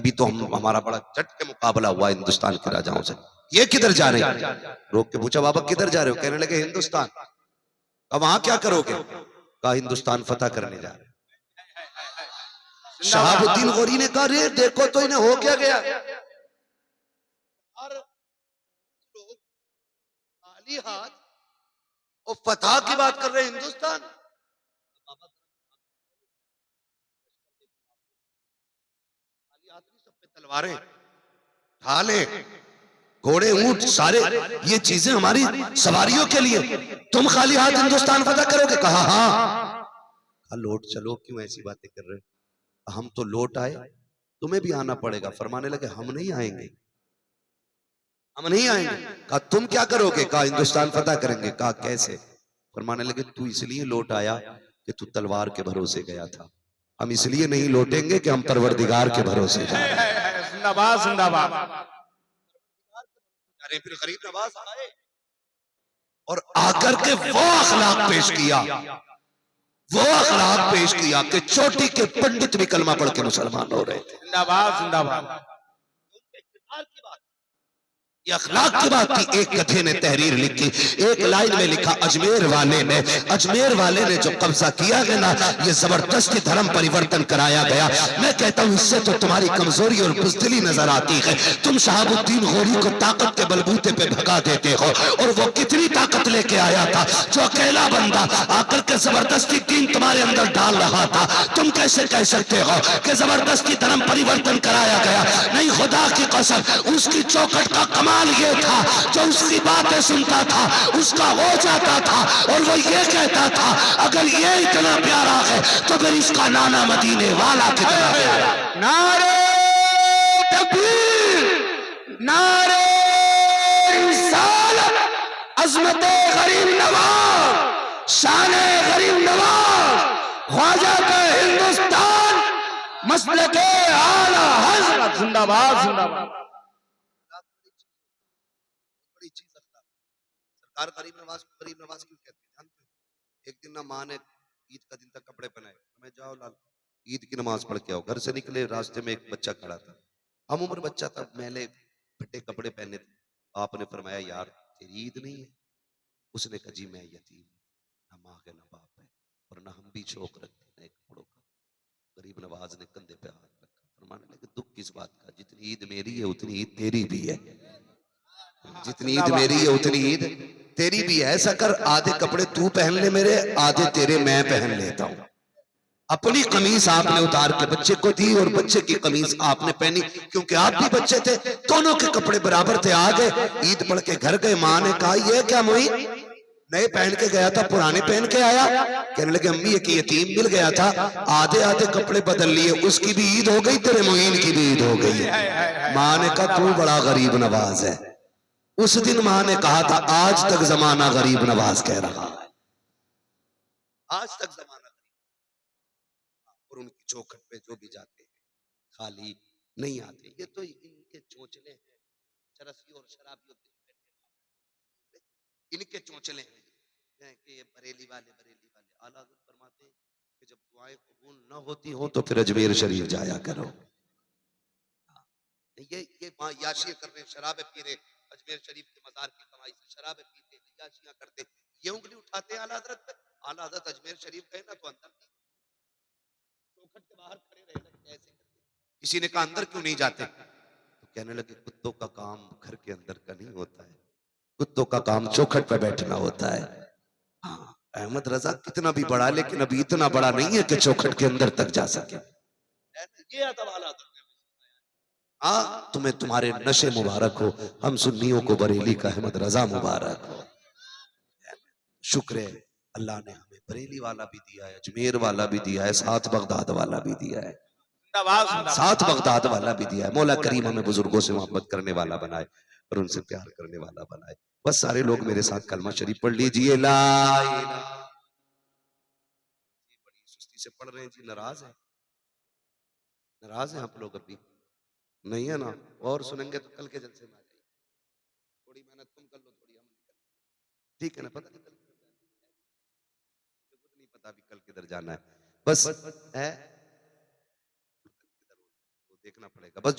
अभी तो हमारा बड़ा चट के मुकाबला हुआ हिंदुस्तान के राजाओं से। ये किधर जा रहे हैं? रोक के पूछा, बाबा किधर जा रहे हो? कहने लगे हिंदुस्तान। अब वहां क्या करोगे? कहा हिंदुस्तान फतह करने जा रहे। शहाबुद्दीन गौरी ने कहा, रे देखो तो इन्हें हो क्या गया। और लोग खाली हाथ और फतह की बात कर रहे हैं हिंदुस्तान। खाली हाथ नहीं, सब पे तलवारें, ढाले, घोड़े, ऊंट, सारे ये चीजें हमारी सवारियों के लिए। तुम खाली हाथ हिंदुस्तान फतह करोगे? कहा हाँ। लौट चलो, क्यों ऐसी बातें कर रहे हो? हम तो लौट आए, तुम्हें भी आना पड़ेगा। फरमाने लगे हम नहीं आएंगे, हम नहीं आएंगे। कहा तुम क्या करोगे? कहा हिंदुस्तान फतह करेंगे। कहा कैसे? फरमाने लगे तू इसलिए लौट आया कि तू तलवार के भरोसे गया था, हम इसलिए नहीं लौटेंगे कि हम परवरदिगार के भरोसे जा रहे हैं। जिंदाबाद जिंदाबाद। फिर गरीब नवाज आए और आकर के वो अखलाक पेश किया, वो अखलाक पेश किया कि चोटी के पंडित भी कलमा पढ़ के मुसलमान हो रहे थे। जिंदाबाद जिंदाबाद। ये अखलाक की बात थी। एक कथे ने तहरीर लिखी, एक लाइन में लिखा, अजमेर वाले ने जो कब्जा किया गया ना, ये जबरदस्ती धर्म परिवर्तन कराया गया। मैं कहता हूँ इससे तो तुम्हारी कमजोरी और बुज़दिली नजर आती है। तुम शहाबुद्दीन गौरी को ताकत के बलबूते पे भगा देते हो, और वो कितनी ताकत लेके आया था, जो अकेला बंदा आकर के जबरदस्ती दीन तुम्हारे अंदर डाल रहा था। तुम कैसे कह सकते हो कि जबरदस्ती धर्म परिवर्तन कराया गया? नहीं, खुदा की कसम, उसकी चौखट का कमाल ये था, जो उसकी बातें सुनता था उसका हो जाता था, और वो ये कहता था अगर ये इतना प्यारा है तो फिर इसका नाना मदीने वाला कितना प्यारा। नारे तकबीर, नारे रिसालत, अज़मते गरीब नवाज, शाने गरीब नवाज, ख्वाजा का हिंदुस्तान, मसलके आला हज़रत, जिंदाबाद जिंदाबाद। सरकार गरीब नवाज को गरीब नवाज क्यों कहते हैं जानते हो? एक दिन ना माँ ने ईद का दिन तक कपड़े पहनाए, मैं जाओ लाल ईद की नमाज पढ़ के आओ। घर से निकले, रास्ते में एक बच्चा खड़ा था, हम उम्र बच्चा था, मैले फटे कपड़े पहने थे। आपने फरमाया यार तेरी ईद नहीं है? उसने कहा जी मैं यतीम, ना माँ है ना बाप है, और ना हम भी शौक रखते नए कपड़ों का। गरीब नवाज ने कंधे पे हाथ रखा, फरमाने लगे दुख किस बात का, जितनी ईद मेरी है उतनी ईद तेरी भी है, जितनी ईद मेरी है उतनी ईद तेरी भी है। ऐसा कर आधे कपड़े तू पहन ले मेरे, आधे तेरे मैं पहन लेता हूं। अपनी कमीज आपने उतार के बच्चे को दी, और बच्चे की कमीज आपने पहनी, क्योंकि आप भी बच्चे थे, दोनों के कपड़े बराबर थे। आ गए, ईद पढ़ के घर गए, माँ ने कहा ये क्या मोई, नए पहन के गया था पुराने पहन के आया? कहने लगे अम्मी एक यतीम मिल गया था, आधे आधे कपड़े बदल लिए, उसकी भी ईद हो गई, तेरे मोइन की भी ईद हो गई। माँ ने कहा तू बड़ा गरीब नवाज है। उस दिन मां ने कहा था आज तक जमाना गरीब नवाज कह रहा है, आज तक जमाना गरीब। और उनकी चौखट पे जो भी जाते हैं खाली नहीं आते। ये तो इनके चोंचले हैं, चरसी और शराबियों के, इनके चोंचले हैं कि ये बरेली वाले आला हज़रत फरमाते हैं कि जब दुआएं कबूल न होती हो तो फिर अजमेर शरीफ जाया करो। ये मां याशियां कर रहे, शराबे पी रहे, अजमेर शरीफ के मजार की कमाई से शराबे पीते, याशियां करते, ये उंगली उठाते आला हज़रत पे। आला हज़रत अजमेर शरीफ गए ना तो अंदर चौखट के बाहर खड़े रहे, ऐसे करते। किसी ने कहा अंदर क्यों नहीं जाते? तो कहने लगे कुत्तों का काम घर के अंदर का नहीं होता है, कुत्तों का काम चौखट पे बैठना होता है। हाँ, अहमद रजा कितना भी बड़ा, लेकिन अभी इतना बड़ा नहीं है कि चौखट के अंदर तक जा सके। ये अदब आला हज़रत। हाँ, तुम्हें तुम्हारे नशे मुबारक हो, हम सुन्नियों को बरेली का अहमद रजा मुबारक हो। शुक्र है अल्लाह ने हमें बरेली वाला भी दिया है, अजमेर वाला भी दिया है, साथ बगदाद वाला भी दिया है, साथ बगदाद वाला भी दिया है। मौला करीम हमें बुजुर्गों से मोहब्बत करने वाला बनाए और उनसे प्यार करने वाला बनाए। बस सारे लोग मेरे साथ कलमा शरीफ पढ़ लीजिए। ला इलाहा। बड़ी सुस्ती से पढ़ रहे हैं जी, नाराज है, नाराज है आप लोग? अभी नहीं है ना? और सुनेंगे तो कल के जलसे में आ जाइए। थोड़ी मेहनत तुम कर लो, थोड़ी हम कर, ठीक है ना? पता नहीं कल खुद नहीं पता अभी कल किधर जाना है, बस है वो देखना पड़ेगा बस।